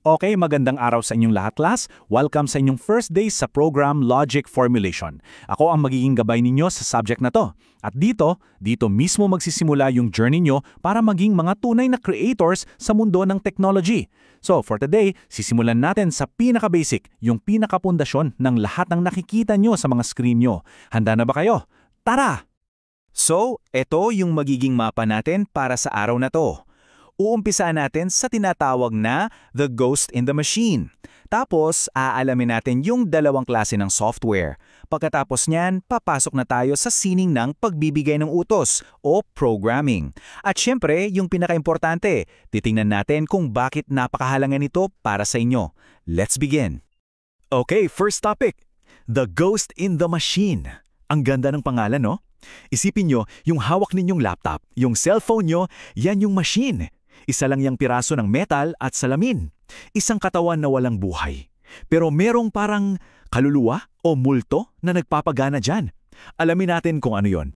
Okay, magandang araw sa inyong lahat, class. Welcome sa inyong first day sa program Logic Formulation. Ako ang magiging gabay ninyo sa subject na to. At dito mismo magsisimula yung journey nyo para maging mga tunay na creators sa mundo ng technology. So, for today, sisimulan natin sa pinaka-basic, yung pinaka-pundasyon ng lahat ng nakikita nyo sa mga screen nyo. Handa na ba kayo? Tara! So, ito yung magiging mapa natin para sa araw na to. Uumpisa natin sa tinatawag na the ghost in the machine. Tapos, aalamin natin yung dalawang klase ng software. Pagkatapos niyan, papasok na tayo sa sining ng pagbibigay ng utos o programming. At syempre, yung pinakaimportante, titingnan natin kung bakit napakahalaga nito para sa inyo. Let's begin. Okay, first topic. The ghost in the machine. Ang ganda ng pangalan, no? Isipin nyo, yung hawak ninyong laptop, yung cellphone nyo, yan yung machine. Isa lang yung piraso ng metal at salamin. Isang katawan na walang buhay. Pero merong parang kaluluwa o multo na nagpapagana dyan. Alamin natin kung ano yon.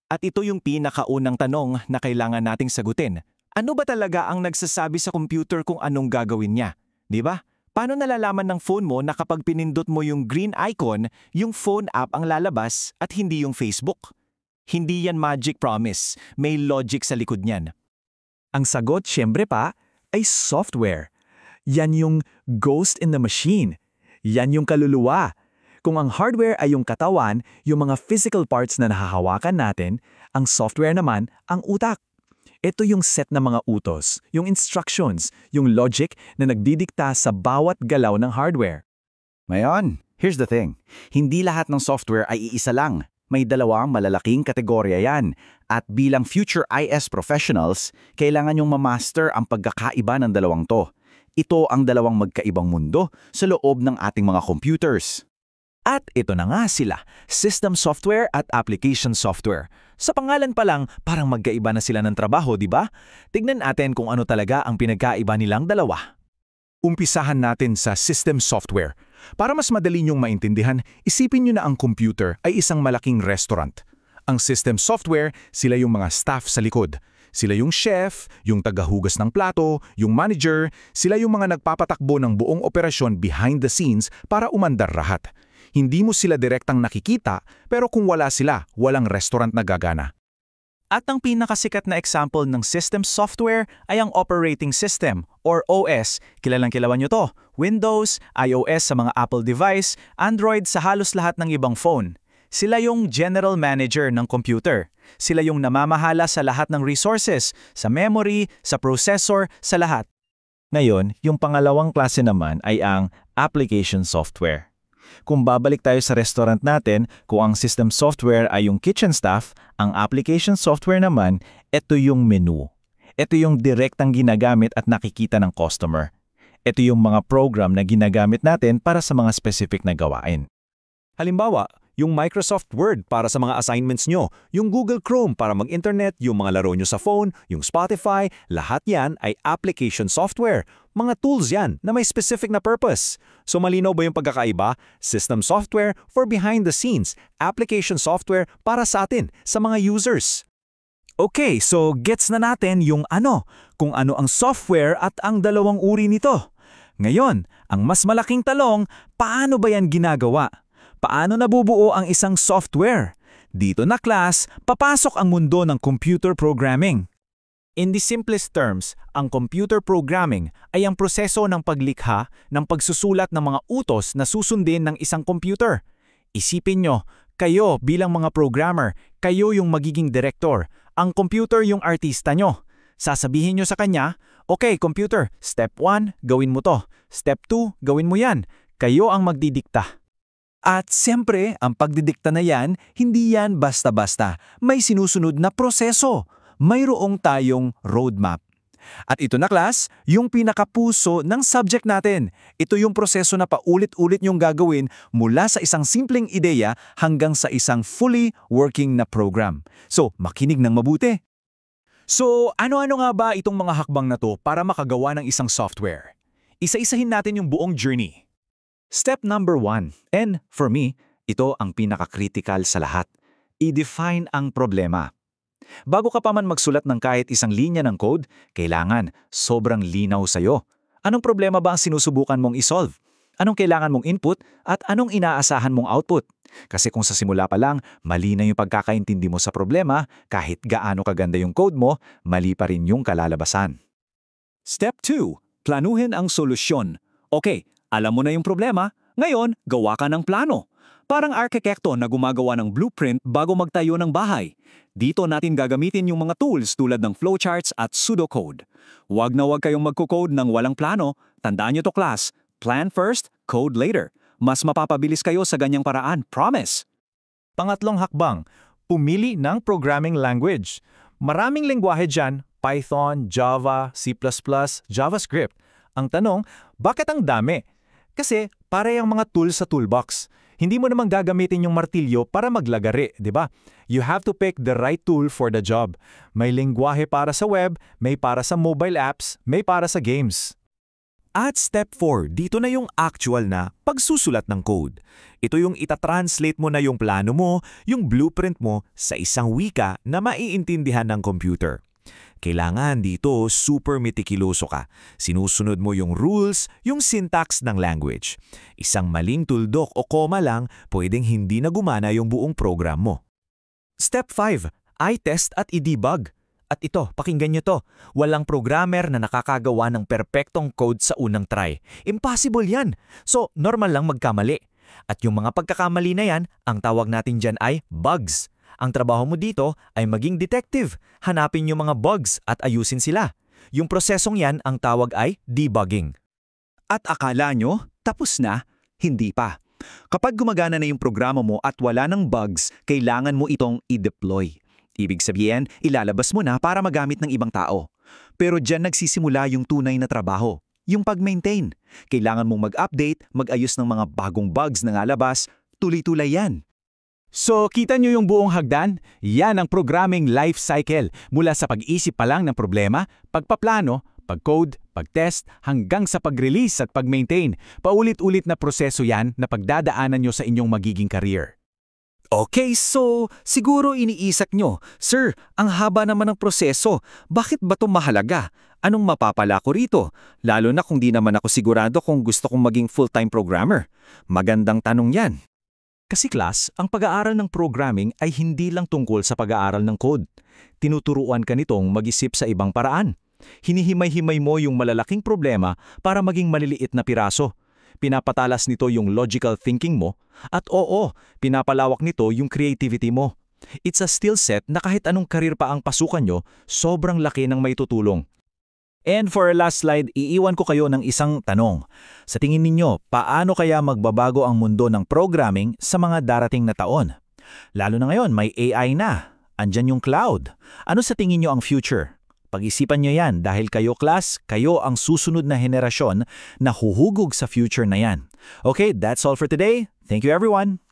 At ito yung pinakaunang tanong na kailangan nating sagutin. Ano ba talaga ang nagsasabi sa computer kung anong gagawin niya? Di ba? Paano nalalaman ng phone mo na kapag pinindot mo yung green icon, yung phone app ang lalabas at hindi yung Facebook? Hindi yan magic promise. May logic sa likod niyan. Ang sagot, syempre pa, ay software. Yan yung ghost in the machine. Yan yung kaluluwa. Kung ang hardware ay yung katawan, yung mga physical parts na nahahawakan natin, ang software naman ang utak. Ito yung set ng mga utos, yung instructions, yung logic na nagdidikta sa bawat galaw ng hardware. Ngayon, here's the thing. Hindi lahat ng software ay iisa lang. May dalawang malalaking kategorya yan. At bilang future IS professionals, kailangan yung ma-master ang pagkakaiba ng dalawang to. Ito ang dalawang magkaibang mundo sa loob ng ating mga computers. At ito na nga sila, system software at application software. Sa pangalan pa lang, parang magkaiba na sila ng trabaho, di ba? Tignan natin kung ano talaga ang pinagkaiba nilang dalawa. Umpisahan natin sa system software. Para mas madali niyong maintindihan, isipin niyo na ang computer ay isang malaking restaurant. Ang system software, sila yung mga staff sa likod. Sila yung chef, yung tagahugas ng plato, yung manager, sila yung mga nagpapatakbo ng buong operasyon behind the scenes para umandar lahat. Hindi mo sila direktang nakikita, pero kung wala sila, walang restaurant na gagana. At ang pinakasikat na example ng system software ay ang operating system or OS. Kilalang-kilawan nyo to. Windows, iOS sa mga Apple device, Android sa halos lahat ng ibang phone. Sila yung general manager ng computer. Sila yung namamahala sa lahat ng resources, sa memory, sa processor, sa lahat. Ngayon, yung pangalawang klase naman ay ang application software. Kung babalik tayo sa restaurant natin, kung ang system software ay yung kitchen staff, ang application software naman, ito yung menu. Ito yung direktang ginagamit at nakikita ng customer. Ito yung mga program na ginagamit natin para sa mga specific na gawain. Halimbawa, yung Microsoft Word para sa mga assignments nyo, yung Google Chrome para mag-internet, yung mga laro nyo sa phone, yung Spotify, lahat yan ay application software. Mga tools yan na may specific na purpose. So malinaw ba yung pagkakaiba? System software for behind the scenes, application software para sa atin, sa mga users. Okay, so gets na natin yung kung ano ang software at ang dalawang uri nito. Ngayon, ang mas malaking talong, paano ba yan ginagawa? Paano nabubuo ang isang software? Dito na class, papasok ang mundo ng computer programming. In the simplest terms, ang computer programming ay ang proseso ng paglikha ng pagsusulat ng mga utos na susundin ng isang computer. Isipin nyo, kayo bilang mga programmer, kayo yung magiging director, ang computer yung artista nyo. Sasabihin nyo sa kanya, okay computer, step 1, gawin mo to. Step 2, gawin mo yan. Kayo ang magdidikta. At siyempre, ang pagdidikta na yan, hindi yan basta-basta. May sinusunod na proseso. Mayroong tayong roadmap. At ito na class, yung pinakapuso ng subject natin. Ito yung proseso na paulit-ulit nyong gagawin mula sa isang simpleng ideya hanggang sa isang fully working na program. So, makinig ng mabuti. So, ano-ano nga ba itong mga hakbang na to para makagawa ng isang software? Isa-isahin natin yung buong journey. Step number 1, and for me, ito ang pinaka-critical sa lahat. I-define ang problema. Bago ka pa man magsulat ng kahit isang linya ng code, kailangan sobrang linaw sa'yo. Anong problema ba ang sinusubukan mong isolve? Anong kailangan mong input at anong inaasahan mong output? Kasi kung sa simula pa lang, mali na yung pagkakaintindi mo sa problema, kahit gaano kaganda yung code mo, mali pa rin yung kalalabasan. Step 2. Planuhin ang solusyon. Okay, alam mo na yung problema, ngayon gawa ka ng plano. Parang arkitekto na gumagawa ng blueprint bago magtayo ng bahay. Dito natin gagamitin yung mga tools tulad ng flowcharts at pseudocode. Huwag na huwag kayong magko-code ng walang plano. Tandaan nyo to class, plan first, code later. Mas mapapabilis kayo sa ganyang paraan, promise! Pangatlong hakbang, pumili ng programming language. Maraming lengguwahe dyan, Python, Java, C++, JavaScript. Ang tanong, bakit ang dami? Kasi pare ang mga tools sa toolbox. Hindi mo namang gagamitin yung martilyo para maglagari, di ba? You have to pick the right tool for the job. May lengguwahe para sa web, may para sa mobile apps, may para sa games. At step 4, dito na yung actual na pagsusulat ng code. Ito yung itatranslate mo na yung plano mo, yung blueprint mo sa isang wika na maiintindihan ng computer. Kailangan dito super meticuloso ka. Sinusunod mo yung rules, yung syntax ng language. Isang maling tuldok o koma lang, pwedeng hindi na gumana yung buong program mo. Step 5, i-test at i-debug. At ito, pakinggan nyo to. Walang programmer na nakakagawa ng perpektong code sa unang try. Impossible yan. So, normal lang magkamali. At yung mga pagkakamali na yan, ang tawag natin dyan ay bugs. Ang trabaho mo dito ay maging detective. Hanapin yung mga bugs at ayusin sila. Yung prosesong yan ang tawag ay debugging. At akala nyo, tapos na? Hindi pa. Kapag gumagana na yung programa mo at wala ng bugs, kailangan mo itong i-deploy. Ibig sabihin, ilalabas mo na para magamit ng ibang tao. Pero dyan nagsisimula yung tunay na trabaho, yung pag-maintain. Kailangan mong mag-update, mag-ayos ng mga bagong bugs na nalabas, tuloy-tulay yan. So, kita nyo yung buong hagdan? Yan ang programming life cycle. Mula sa pag-isip pa lang ng problema, pagpaplano, pag-code, pag-test, hanggang sa pag-release at pag-maintain. Paulit-ulit na proseso yan na pagdadaanan nyo sa inyong magiging career. Okay, so siguro iniisak nyo, Sir, ang haba naman ng proseso. Bakit ba ito mahalaga? Anong mapapala ko rito? Lalo na kung di naman ako sigurado kung gusto kong maging full-time programmer. Magandang tanong yan. Kasi class, ang pag-aaral ng programming ay hindi lang tungkol sa pag-aaral ng code. Tinuturuan ka nitong mag-isip sa ibang paraan. Hinihimay-himay mo yung malalaking problema para maging maliliit na piraso. Pinapatalas nito yung logical thinking mo at oo, pinapalawak nito yung creativity mo. It's a skill set na kahit anong karir pa ang pasukan nyo, sobrang laki ng maitutulong. And for our last slide, iiwan ko kayo ng isang tanong. Sa tingin ninyo, paano kaya magbabago ang mundo ng programming sa mga darating na taon? Lalo na ngayon, may AI na. Andyan yung cloud. Ano sa tingin nyo ang future? Pag-isipan nyo yan dahil kayo class, kayo ang susunod na henerasyon na huhugog sa future na yan. Okay, that's all for today. Thank you everyone!